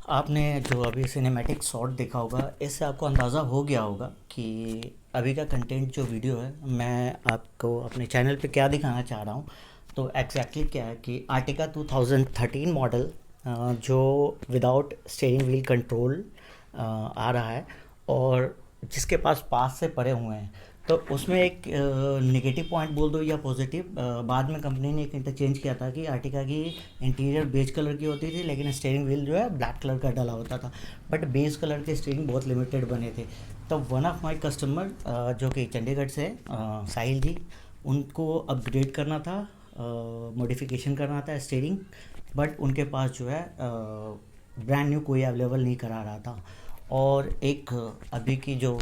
आपने जो अभी सिनेमैटिक शॉट देखा होगा, इससे आपको अंदाज़ा हो गया होगा कि अभी का कंटेंट जो वीडियो है, मैं आपको अपने चैनल पे क्या दिखाना चाह रहा हूँ। तो एग्जैक्टली क्या है कि आर्टिका 2013 मॉडल जो विदाउट स्टीयरिंग व्हील कंट्रोल आ रहा है, और जिसके पास से पड़े हुए हैं। तो उसमें एक नेगेटिव पॉइंट बोल दो या पॉजिटिव, बाद में कंपनी ने एक इंटरचेंज किया था कि आर्टिका की इंटीरियर बेज कलर की होती थी, लेकिन स्टीयरिंग व्हील जो है ब्लैक कलर का डला होता था। बट बेज कलर के स्टीयरिंग बहुत लिमिटेड बने थे। तो वन ऑफ माय कस्टमर जो कि चंडीगढ़ से साहिल जी, उनको अपग्रेड करना था, मॉडिफिकेशन करना था स्टीयरिंग। बट उनके पास जो है ब्रांड न्यू कोई अवेलेबल नहीं करा रहा था। और एक अभी की जो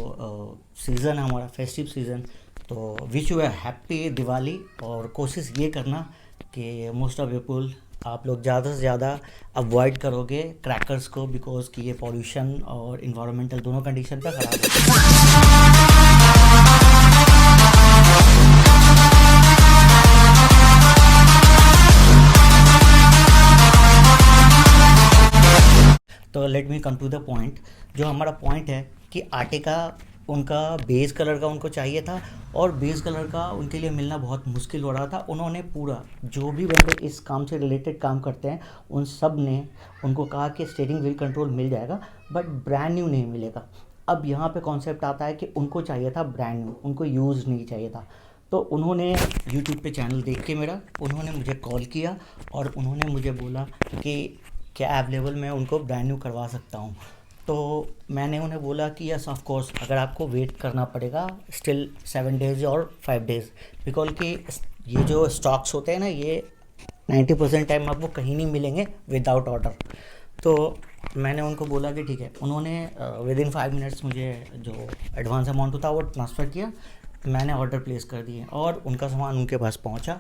सीज़न है हमारा, फेस्टिव सीज़न, तो विश यू है हैप्पी दिवाली। और कोशिश ये करना कि मोस्ट ऑफ पीपल, आप लोग ज़्यादा से ज़्यादा अवॉइड करोगे क्रैकर्स को, बिकॉज कि ये पॉल्यूशन और इन्वायरमेंटल दोनों कंडीशन पे ख़राब है। तो let me come to the point. जो हमारा पॉइंट है कि आर्टिका उनका बेस कलर का उनको चाहिए था, और बेस कलर का उनके लिए मिलना बहुत मुश्किल हो रहा था। उन्होंने पूरा, जो भी बंदे इस काम से रिलेटेड काम करते हैं, उन सब ने उनको कहा कि स्टीयरिंग व्हील कंट्रोल मिल जाएगा, बट ब्रांड न्यू नहीं मिलेगा। अब यहाँ पे कॉन्सेप्ट आता है कि उनको चाहिए था ब्रांड न्यू, उनको यूज़ नहीं चाहिए था। तो उन्होंने यूट्यूब पे चैनल देख के मेरा, उन्होंने मुझे कॉल किया और उन्होंने मुझे बोला कि क्या अवेलेबल मैं उनको ब्रांड न्यू करवा सकता हूँ। तो मैंने उन्हें बोला कि यस ऑफ कोर्स, अगर आपको वेट करना पड़ेगा स्टिल 7 डेज़ और 5 डेज़, बिकॉज कि ये जो स्टॉक्स होते हैं ना, ये 90% टाइम आपको कहीं नहीं मिलेंगे विदाउट ऑर्डर। तो मैंने उनको बोला कि ठीक है। उन्होंने विद इन 5 मिनट्स मुझे जो एडवांस अमाउंट था वो ट्रांसफ़र किया। मैंने ऑर्डर प्लेस कर दिए और उनका सामान उनके पास पहुंचा।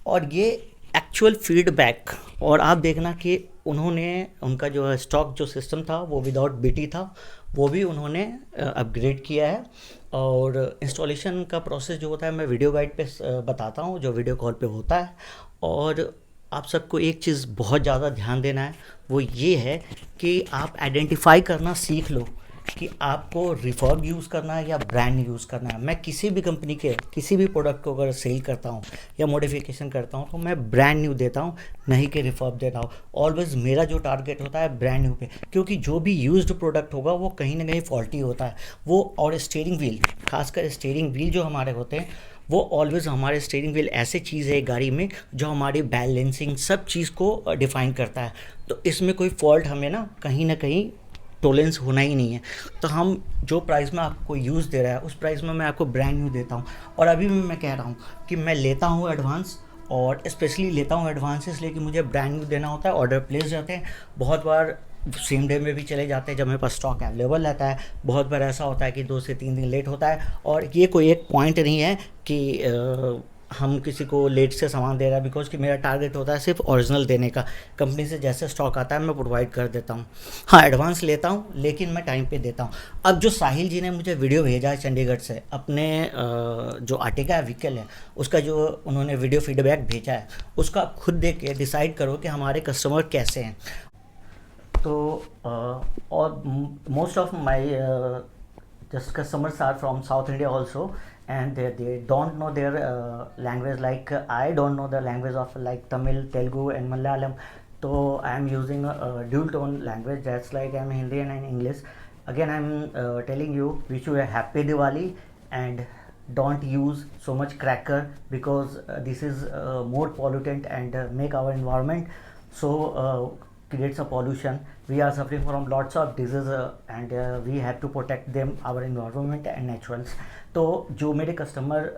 और ये एक्चुअल फीडबैक, और आप देखना कि उन्होंने उनका जो है स्टॉक जो सिस्टम था वो विदाउट बीटी था, वो भी उन्होंने अपग्रेड किया है। और इंस्टॉलेशन का प्रोसेस जो होता है मैं वीडियो गाइड पे बताता हूँ, जो वीडियो कॉल पे होता है। और आप सबको एक चीज़ बहुत ज़्यादा ध्यान देना है, वो ये है कि आप आइडेंटिफाई करना सीख लो कि आपको रिफर्ब यूज़ करना है या ब्रांड यूज़ करना है। मैं किसी भी कंपनी के किसी भी प्रोडक्ट को अगर सेल करता हूँ या मॉडिफिकेशन करता हूँ, तो मैं ब्रांड न्यू देता हूँ, नहीं कि रिफर्ब देता हूँ। ऑलवेज़ मेरा जो टारगेट होता है ब्रांड न्यू पे, क्योंकि जो भी यूज्ड प्रोडक्ट होगा वो कहीं ना कहीं फॉल्टी होता है वो। और स्टीयरिंग व्हील, खासकर स्टीयरिंग व्हील जो हमारे होते हैं, वो ऑलवेज़, हमारे स्टीयरिंग व्हील ऐसे चीज़ है गाड़ी में जो हमारी बैलेंसिंग सब चीज़ को डिफ़ाइन करता है। तो इसमें कोई फॉल्ट हमें ना कहीं टोलेंस होना ही नहीं है। तो हम जो प्राइस में आपको यूज़ दे रहा है, उस प्राइस में मैं आपको ब्रांड न्यू देता हूँ। और अभी भी मैं कह रहा हूँ कि मैं लेता हूँ एडवांस, और स्पेशली लेता हूँ एडवांस इसलिए कि मुझे ब्रांड न्यू देना होता है। ऑर्डर प्लेस जाते हैं, बहुत बार सेम डे में भी चले जाते हैं जब मेरे पास स्टॉक अवेलेबल रहता है। बहुत बार ऐसा होता है कि 2 से 3 दिन लेट होता है। और ये कोई एक पॉइंट नहीं है कि हम किसी को लेट से सामान दे रहा है, बिकॉज कि मेरा टारगेट होता है सिर्फ ओरिजिनल देने का। कंपनी से जैसे स्टॉक आता है मैं प्रोवाइड कर देता हूँ। हाँ, एडवांस लेता हूँ, लेकिन मैं टाइम पे देता हूँ। अब जो साहिल जी ने मुझे वीडियो भेजा है चंडीगढ़ से, अपने जो आर्टिका व्हीकल है उसका जो उन्होंने वीडियो फीडबैक भेजा है, उसका आप खुद देख के डिसाइड करो कि हमारे कस्टमर कैसे हैं। तो और most of my just customers are from South India also, and they don't know their language, like I don't know the language of like Tamil, Telugu and Malayalam. So I am using a dual tone language, that's like I am Hindi and English. Again I am telling you, wish you a happy Diwali, and don't use so much cracker, because this is more pollutant and make our environment so creates a pollution. We are suffering from lots of diseases, and we have to protect them, our environment and naturals. तो जो मेरे customer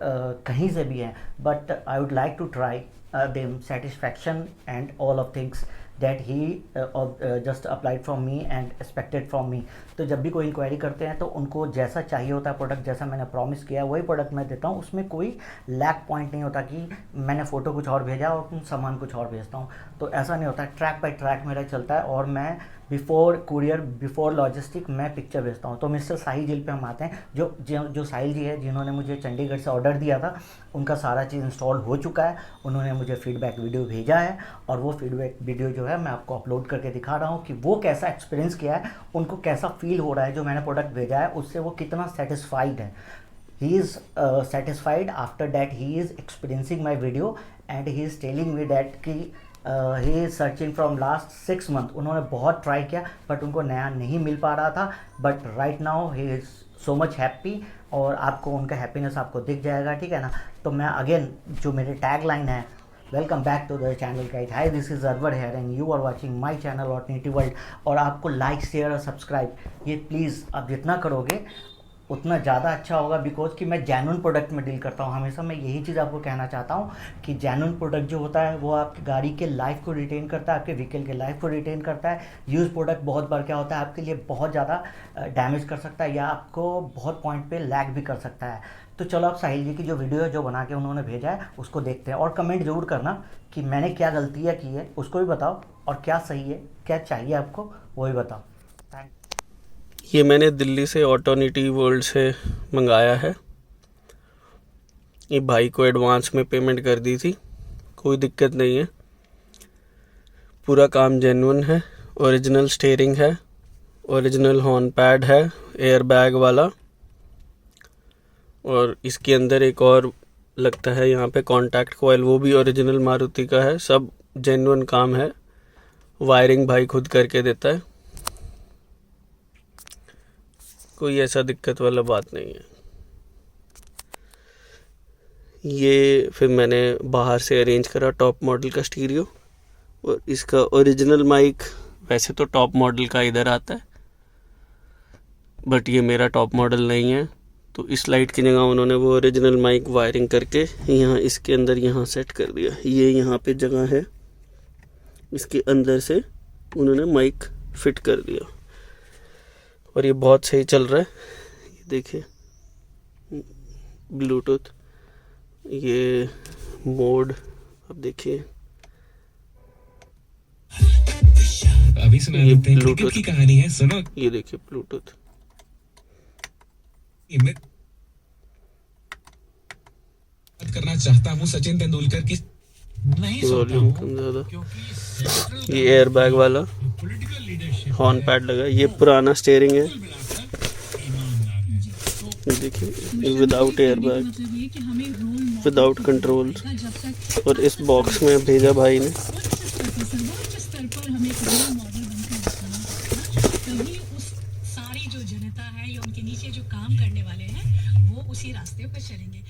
कहीं से भी हैं, but I would like to try them satisfaction and all of things that he just applied from me and expected from me. तो जब भी कोई इंक्वायरी करते हैं तो उनको जैसा चाहिए होता है प्रोडक्ट, जैसा मैंने प्रॉमिस किया है वही प्रोडक्ट मैं देता हूँ। उसमें कोई लैक पॉइंट नहीं होता कि मैंने फ़ोटो कुछ और भेजा और सामान कुछ और भेजता हूँ। तो ऐसा नहीं होता, ट्रैक बाय ट्रैक मेरा चलता है। और मैं बिफोर कुरियर, बिफोर लॉजिस्टिक मैं पिक्चर भेजता हूँ। तो मिस्टर साहिल जी पे हम आते हैं। जो साहिल जी है जिन्होंने मुझे चंडीगढ़ से ऑर्डर दिया था, उनका सारा चीज़ इंस्टॉल हो चुका है। उन्होंने मुझे फीडबैक वीडियो भेजा है और वो फीडबैक वीडियो जो है मैं आपको अपलोड करके दिखा रहा हूँ कि वो कैसा एक्सपीरियंस किया है, उनको कैसा फील हो रहा है, जो मैंने प्रोडक्ट भेजा है उससे वो कितना सेटिस्फाइड है। He is satisfied after that he is experiencing my video and he is telling me that कि he is searching from last 6 month। उन्होंने बहुत ट्राई किया बट उनको नया नहीं मिल पा रहा था, but right now he is so much happy। और आपको उनका हैप्पीनेस आपको दिख जाएगा, ठीक है ना। तो मैं अगेन जो मेरे टैग लाइन है, welcome back to the channel guide, hi this is अरवर here and you are watching my channel alternative world. और आपको लाइक शेयर और सब्सक्राइब ये प्लीज़ आप जितना करोगे उतना ज़्यादा अच्छा होगा, बिकॉज कि मैं जेन्युइन प्रोडक्ट में डील करता हूँ हमेशा। मैं यही चीज़ आपको कहना चाहता हूँ कि जेन्युइन प्रोडक्ट जो होता है वो आपकी गाड़ी के लाइफ को रिटेन करता है, आपके व्हीकल के लाइफ को रिटेन करता है। यूज़ प्रोडक्ट बहुत बार क्या होता है आपके लिए बहुत ज़्यादा डैमेज कर सकता है या आपको बहुत पॉइंट पे लैग भी कर सकता है। तो चलो आप साहिल जी की जो वीडियो है जो बना के उन्होंने भेजा है उसको देखते हैं, और कमेंट ज़रूर करना कि मैंने क्या गलतियाँ की है उसको भी बताओ, और क्या सही है क्या चाहिए आपको वो भी बताओ। थैंक। ये मैंने दिल्ली से ऑल्टरनेटिव वर्ल्ड से मंगाया है। ये भाई को एडवांस में पेमेंट कर दी थी, कोई दिक्कत नहीं है, पूरा काम जेन्युइन है। ओरिजिनल स्टीयरिंग है, ओरिजिनल हॉर्न पैड है एयर बैग वाला, और इसके अंदर एक और लगता है यहाँ पे कॉन्टैक्ट कॉइल, वो भी ओरिजिनल मारुति का है। सब जेन्युइन काम है, वायरिंग भाई खुद करके देता है, कोई ऐसा दिक्कत वाला बात नहीं है। ये फिर मैंने बाहर से अरेंज करा टॉप मॉडल का स्टीरियो, और इसका ओरिजिनल माइक वैसे तो टॉप मॉडल का इधर आता है, बट ये मेरा टॉप मॉडल नहीं है, तो इस लाइट की जगह उन्होंने वो ओरिजिनल माइक वायरिंग करके यहाँ इसके अंदर यहाँ सेट कर दिया। ये यहाँ पे जगह है, इसके अंदर से उन्होंने माइक फिट कर दिया, और ये बहुत सही चल रहा है। ये देखिए ब्लूटूथ, ये मोड, अब देखिए अभी सुना देते हैं क्रिकेट की कहानी है, सुनो। ये देखिए ब्लूटूथ, मैं बात करना चाहता हूँ सचिन तेंदुलकर की, नहीं सोता हूँ क्योंकि ये एयर बैग वाला हॉर्न पैड लगा। ये पुराना स्टीयरिंग है, देखिए without air bag, without control. और इस बॉक्स में भेजा भाई ने, सारी जो जनता है या उनके नीचे जो काम करने वाले हैं वो उसी रास्ते पर चलेंगे।